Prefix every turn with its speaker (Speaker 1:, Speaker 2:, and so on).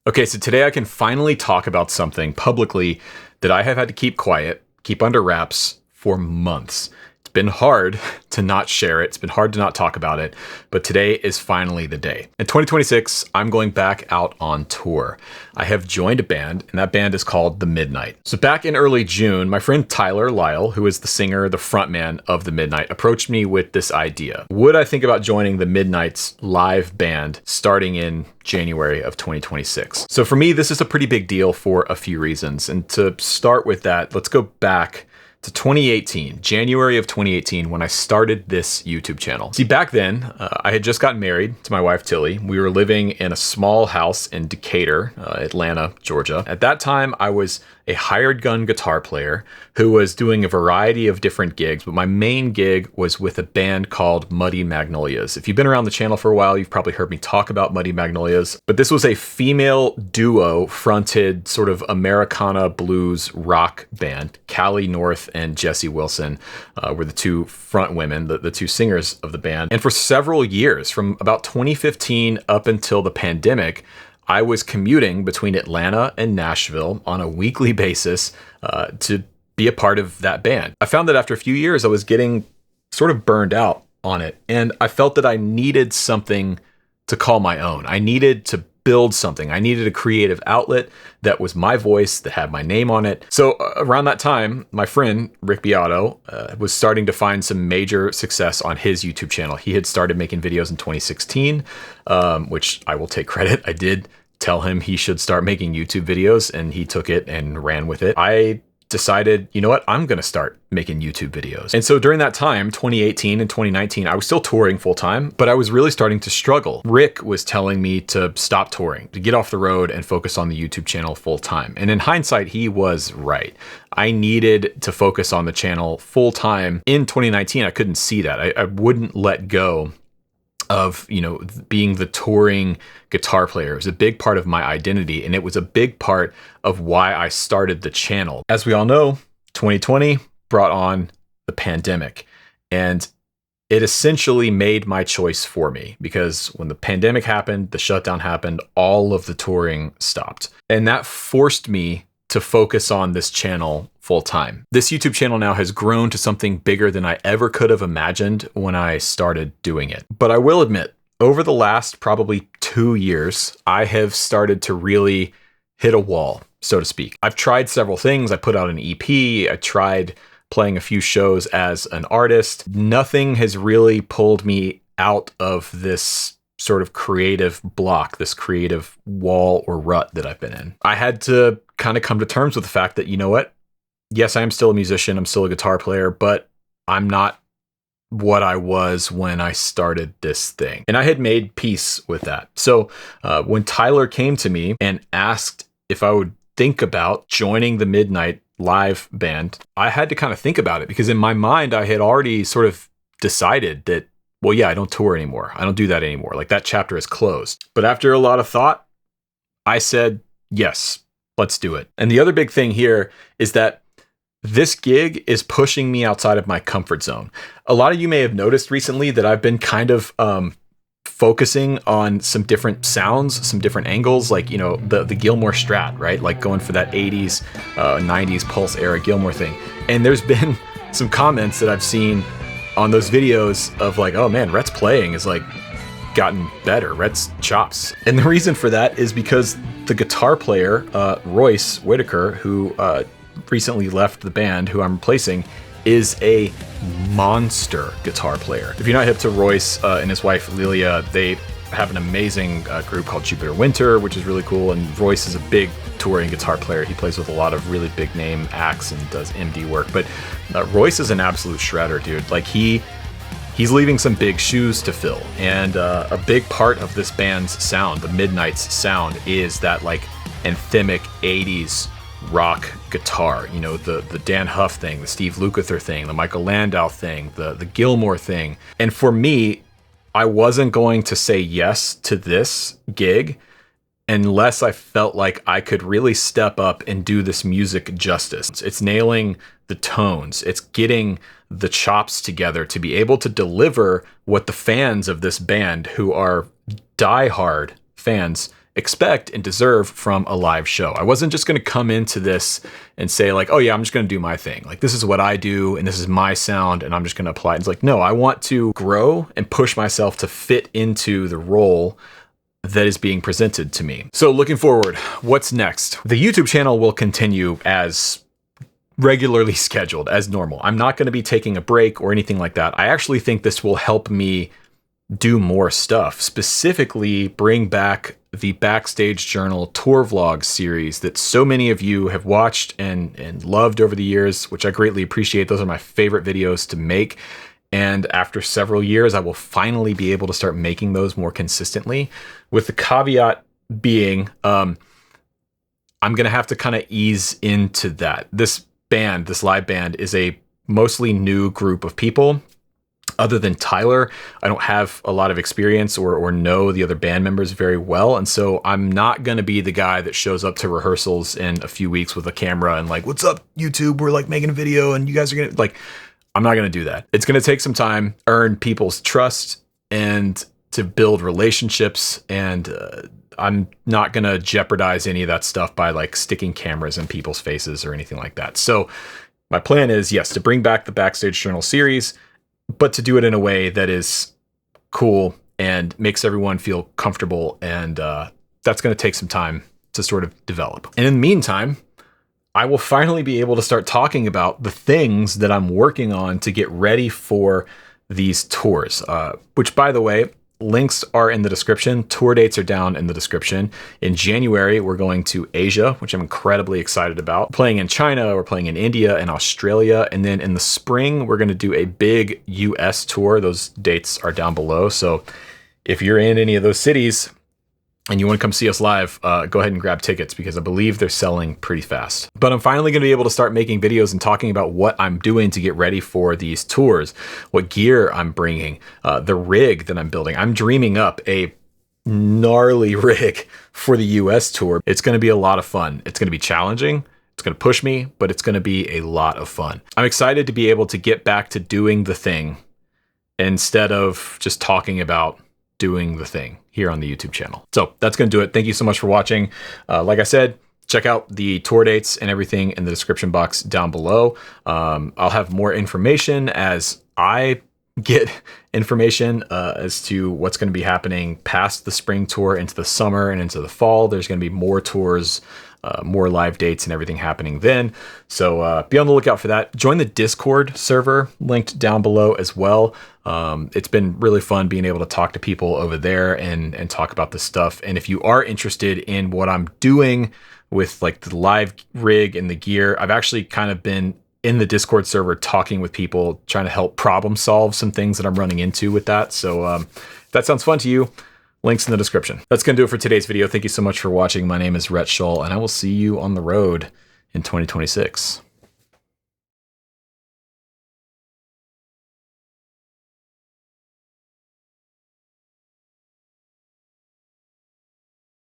Speaker 1: Okay, so today I can finally talk about something publicly that I have had to keep quiet, keep under wraps for months. It's been hard to not share it. It's been hard to not talk about it, but today is finally the day. In 2026, I'm going back out on tour. I have joined a band, and that band is called The Midnight. So back in early June, my friend Tyler Lyle, who is the singer, the frontman of The Midnight, approached me with this idea. Would I think about joining The Midnight's live band starting in January of 2026? So for me, this is a pretty big deal for a few reasons. And to start with that, let's go back to 2018, January of 2018, when I started this YouTube channel. See, back then, I had just gotten married to my wife, Tilly. We were living in a small house in Decatur, Atlanta, Georgia. At that time, I was a hired gun guitar player who was doing a variety of different gigs, but my main gig was with a band called Muddy Magnolias. If you've been around the channel for a while, you've probably heard me talk about Muddy Magnolias, but this was a female duo fronted sort of Americana blues rock band. Callie North and Jessie Wilson were the two front women, the two singers of the band. And for several years, from about 2015 up until the pandemic, I was commuting between Atlanta and Nashville on a weekly basis to be a part of that band. I found that after a few years, I was getting sort of burned out on it. And I felt that I needed something to call my own. I needed to build something. I needed a creative outlet that was my voice, that had my name on it. So around that time, my friend Rick Beato was starting to find some major success on his YouTube channel. He had started making videos in 2016, which I will take credit. I did tell him he should start making YouTube videos, and he took it and ran with it. I decided, you know what, I'm going to start making YouTube videos. And so during that time, 2018 and 2019, I was still touring full time, but I was really starting to struggle. Rick was telling me to stop touring, to get off the road and focus on the YouTube channel full time. And in hindsight, he was right. I needed to focus on the channel full time. In 2019, I couldn't see that. I wouldn't let go of, being the touring guitar player. It was a big part of my identity, and it was a big part of why I started the channel. As we all know, 2020 brought on the pandemic, and it essentially made my choice for me, because when the pandemic happened, the shutdown happened, all of the touring stopped. And that forced me to focus on this channel full time. This YouTube channel now has grown to something bigger than I ever could have imagined when I started doing it. But I will admit, over the last probably 2 years, I have started to really hit a wall, so to speak. I've tried several things. I put out an EP. I tried playing a few shows as an artist. Nothing has really pulled me out of this sort of creative block, this creative wall or rut that I've been in. I had to kind of come to terms with the fact that, you know what? Yes, I am still a musician. I'm still a guitar player, but I'm not what I was when I started this thing. And I had made peace with that. So when Tyler came to me and asked if I would think about joining the Midnight live band, I had to kind of think about it, because in my mind, I had already sort of decided that, well, yeah, I don't tour anymore. I don't do that anymore. Like, that chapter is closed. But after a lot of thought, I said, yes, let's do it. And the other big thing here is that this gig is pushing me outside of my comfort zone. A lot of you may have noticed recently that I've been kind of focusing on some different sounds, some different angles, like, the Gilmour Strat, right? Like going for that 80s, 90s Pulse era Gilmour thing. And there's been some comments that I've seen on those videos of like, oh man, Rhett's playing is like gotten better, Rhett's chops. And the reason for that is because the guitar player, Royce Whitaker, who recently left the band, who I'm replacing, is a monster guitar player. If you're not hip to Royce and his wife Lilia, they have an amazing group called Jupiter Winter, which is really cool. And Royce is a big touring guitar player. He plays with a lot of really big name acts and does MD work. But Royce is an absolute shredder, dude. Like, he's leaving some big shoes to fill. And a big part of this band's sound, the Midnight's sound, is that like anthemic 80s rock guitar. The Dan Huff thing, the Steve Lukather thing, the Michael Landau thing, the Gilmour thing. And for me, I wasn't going to say yes to this gig unless I felt like I could really step up and do this music justice. It's nailing the tones. It's getting the chops together to be able to deliver what the fans of this band, who are diehard fans, expect and deserve from a live show. I wasn't just going to come into this and say like, oh yeah, I'm just going to do my thing. Like this is what I do and this is my sound and I'm just going to apply it. It's like, no, I want to grow and push myself to fit into the role that is being presented to me. So looking forward, what's next? The YouTube channel will continue as regularly scheduled, as normal. I'm not going to be taking a break or anything like that. I actually think this will help me do more stuff, specifically bring back the Backstage Journal tour vlog series that so many of you have watched and loved over the years, which I greatly appreciate. Those are my favorite videos to make. And after several years, I will finally be able to start making those more consistently, with the caveat being, I'm going to have to kind of ease into that. This live band is a mostly new group of people. Other than Tyler, I don't have a lot of experience or know the other band members very well. And so I'm not going to be the guy that shows up to rehearsals in a few weeks with a camera and like, what's up, YouTube? We're like making a video and you guys are going to like, I'm not going to do that. It's going to take some time, earn people's trust and to build relationships. And I'm not going to jeopardize any of that stuff by like sticking cameras in people's faces or anything like that. So my plan is, yes, to bring back the Backstage Journal series, but to do it in a way that is cool and makes everyone feel comfortable. And that's going to take some time to sort of develop. And in the meantime, I will finally be able to start talking about the things that I'm working on to get ready for these tours, which, by the way, links are in the description. Tour dates are down in the description. In January, we're going to Asia, which I'm incredibly excited about. Playing in China, we're playing in India and Australia. And then in the spring, we're going to do a big US tour. Those dates are down below. So if you're in any of those cities and you want to come see us live, go ahead and grab tickets because I believe they're selling pretty fast. But I'm finally going to be able to start making videos and talking about what I'm doing to get ready for these tours, what gear I'm bringing, the rig that I'm building. I'm dreaming up a gnarly rig for the US tour. It's going to be a lot of fun. It's going to be challenging. It's going to push me, but it's going to be a lot of fun. I'm excited to be able to get back to doing the thing instead of just talking about doing the thing here on the YouTube channel. So that's going to do it. Thank you so much for watching. Like I said, check out the tour dates and everything in the description box down below. I'll have more information as I get information as to what's going to be happening past the spring tour into the summer and into the fall. There's going to be more tours, more live dates and everything happening then. So be on the lookout for that. Join the Discord server linked down below as well. It's been really fun being able to talk to people over there and talk about this stuff. And if you are interested in what I'm doing with like the live rig and the gear, I've actually kind of been in the Discord server talking with people, trying to help problem solve some things that I'm running into with that. So if that sounds fun to you, links in the description. That's going to do it for today's video. Thank you so much for watching. My name is Rhett Shull, and I will see you on the road in 2026.